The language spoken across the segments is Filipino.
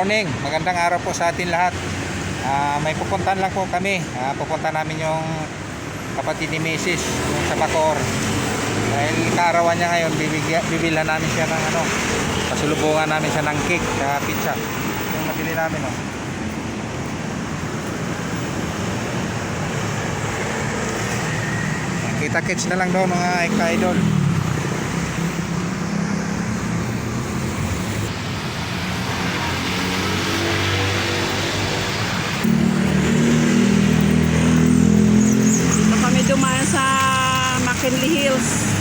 morning, magandang araw po sa atin lahat. May pupuntahan lang po kami. Pupunta namin yung kapatid ni Mrs. yung sa Bacoor. Dahil kaarawan niya ngayon, bibilhan namin siya ng pasulubungan namin siya ng cake sa pizza. Yung nabili namin, oh. Kita-kits na lang daw mga ka-idol. Dumaan sa McKinley Hills.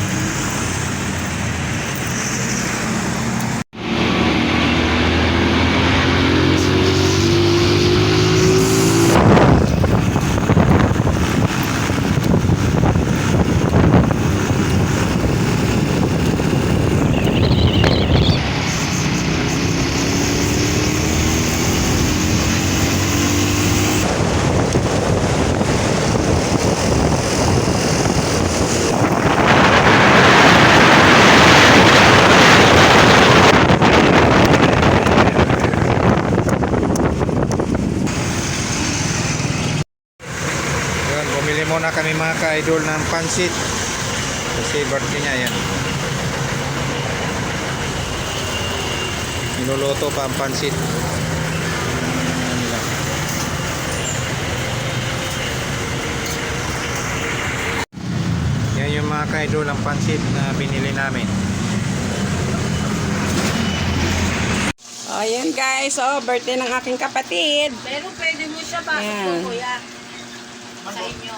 Bumili muna kami mga ka-idol ng pansit kasi birthday niya yan. Niluluto pa ang pansit. Yan yung mga ka-idol ang pansit na binili namin. Ayan guys, birthday ng aking kapatid. Pero pwede mo siya pasok po, kuya. Sa inyo.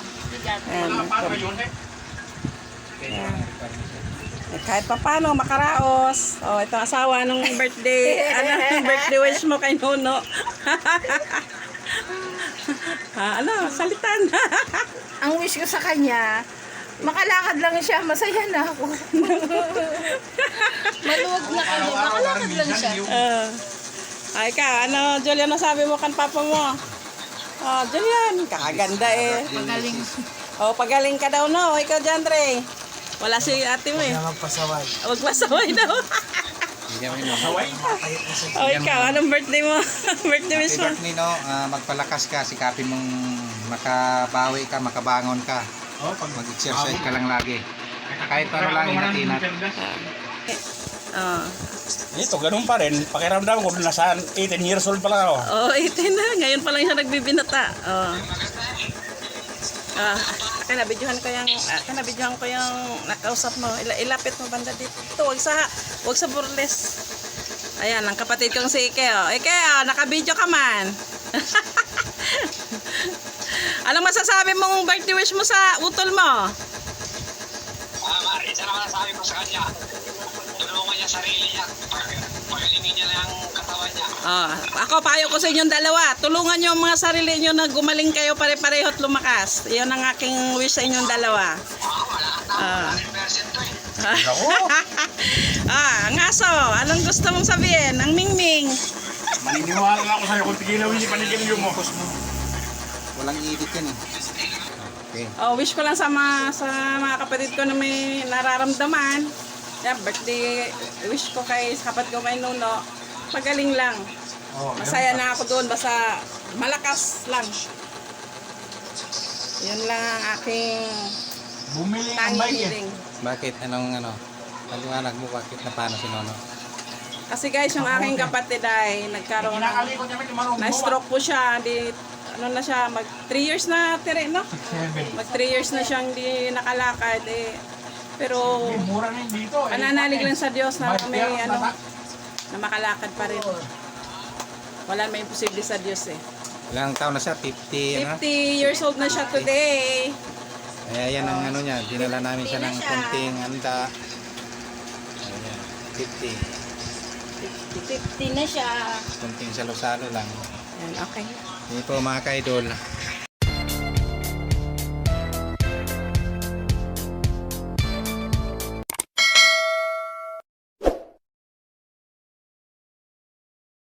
Kahit pa paano makaraos. Ito ang asawa ng birthday. Birthday wish mo kay Nuno. Salitan. Ang wish ko sa kanya, makalakad lang siya, masaya na ako. Maluwag na kanya, makalakad lang siya. Ay ka, Julian, sabi mo kan papa mo? Julian, kakaganda eh. Magaling. Pagaling ka daw, no? Ikaw dyan, Dre. Wala si ate mo eh. Huwag magpasaway. Huwag pasaway daw. Hindi kami masaway. Ikaw, anong birthday mo? Birthday wish mo? Birthday Nino, magpalakas ka, sikapin mong makabawi ka, makabangon ka. Mag-exercise ka lang lagi. Kahit ano lang inatinat. Ito, ganun pa rin. Pakiramdam ko, nasa 18 years old pa lang ako. 18 na. Ngayon pa lang siya nagbibinata. Kanabidyohan ko yung nakausap mo. Ilapit mo banda dito. Wag sa burles. Ayan, ang kapatid kong si Ike. Ike, nakabidyo ka man. Anong masasabi mong birthday wish mo sa utol mo? Isa naman sabi ko sa kanya, tulungan niya sarili niya, pagalingin niya lang ang katawan niya. Ako, payo ko sa inyong dalawa. Tulungan nyo ang mga sarili nyo na gumaling kayo pare-pareho at lumakas. Iyon ang aking wish sa inyong dalawa. Wala na, 100% eh. Ang aso, anong gusto mong sabihin? Ang mingming. Maniniwala na ako sa'yo kung tigilawin yung panigilyo mo. Walang edit yan eh. Okay. Wish ko lang sa mga kapatid ko na may nararamdaman. Birthday wish ko sa kapatid ko kay Nuno. Pagaling lang. Masaya na ako doon. Basta malakas lang. Yun lang ang aking Bumili ng tanging bike eh. hiling. Bakit? Paliwanag mo bakit na paano si Nono? Kasi guys, yung aking kapatid ay nagkaroon ng na-stroke po siya. Na siya, mag 3 years na no? Mag 3 years na siyang di nakalakad eh. Pero Mura na yung dito. pananalig lang sa Diyos na may na makalakad pa rin. Wala may imposible sa Diyos eh. Ilang taon na siya? 50, 50 years old na siya today. Kaya yan ang niya. Dinala namin siya ng kunting handa. Ayan, 50. 50 na siya. Kunting salo-salo lang. Yan, okay. Hindi po mga ka-idol.